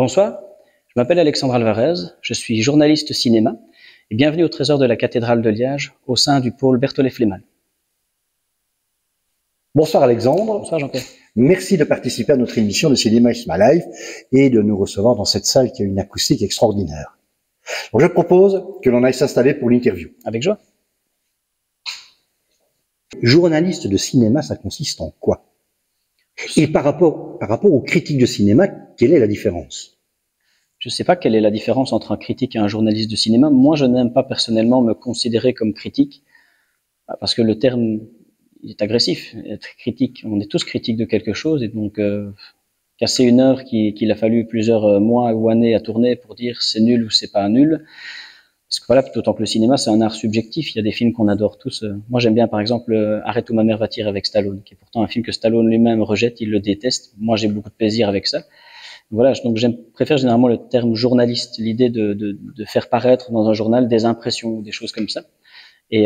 Bonsoir, je m'appelle Alexandre Alvarez, je suis journaliste cinéma et bienvenue au Trésor de la cathédrale de Liège au sein du pôle Berthollet-Flémal. Bonsoir Alexandre. Bonsoir Jean-Pierre. Merci de participer à notre émission de Cinéma is my life et de nous recevoir dans cette salle qui a une acoustique extraordinaire. Donc je propose que l'on aille s'installer pour l'interview. Avec joie. Journaliste de cinéma, ça consiste en quoi? Et par rapport aux critiques de cinéma, quelle est la différence? Je ne sais pas quelle est la différence entre un critique et un journaliste de cinéma. Moi, je n'aime pas personnellement me considérer comme critique, parce que le terme est agressif. Être critique, on est tous critiques de quelque chose, et donc casser une œuvre qu'il a fallu plusieurs mois ou années à tourner pour dire c'est nul ou c'est pas nul. Parce que voilà, d'autant que le cinéma, c'est un art subjectif. Il y a des films qu'on adore tous. Moi, j'aime bien, par exemple, Arrête où ma mère va tirer avec Stallone, qui est pourtant un film que Stallone lui-même rejette, il le déteste. Moi, j'ai beaucoup de plaisir avec ça. Voilà, donc je préfère généralement le terme journaliste, l'idée de faire paraître dans un journal des impressions, des choses comme ça. Et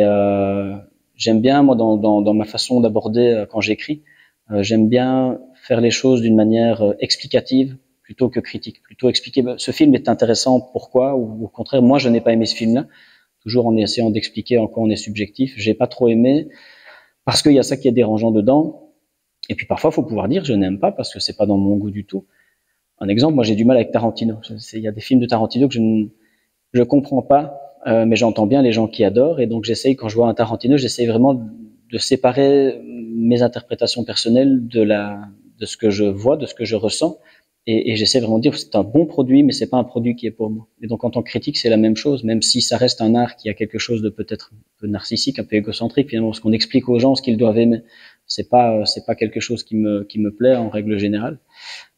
j'aime bien, moi, dans ma façon d'aborder quand j'écris, j'aime bien faire les choses d'une manière explicative, plutôt que critique, plutôt expliquer ce film est intéressant, pourquoi, ou au contraire, moi je n'ai pas aimé ce film-là, toujours en essayant d'expliquer en quoi on est subjectif. J'ai pas trop aimé parce qu'il y a ça qui est dérangeant dedans. Et puis parfois, il faut pouvoir dire je n'aime pas parce que c'est pas dans mon goût du tout. Un exemple, moi j'ai du mal avec Tarantino. Il y a des films de Tarantino que je comprends pas, mais j'entends bien les gens qui adorent, et donc j'essaye, quand je vois un Tarantino, j'essaye vraiment de séparer mes interprétations personnelles de ce que je vois, de ce que je ressens. Et j'essaie vraiment de dire que c'est un bon produit, mais c'est pas un produit qui est pour moi. Et donc en tant que critique, c'est la même chose, même si ça reste un art qui a quelque chose de peut-être un peu narcissique, un peu égocentrique, finalement, parce qu'on explique aux gens ce qu'ils doivent aimer. C'est pas quelque chose qui me plaît en règle générale.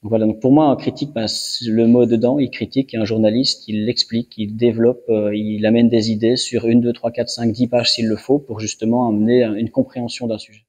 Donc voilà. Donc pour moi, un critique, le mot dedans, il critique, et un journaliste, il l'explique, il développe, il amène des idées sur 1, 2, 3, 4, 5, 10 pages s'il le faut, pour justement amener une compréhension d'un sujet.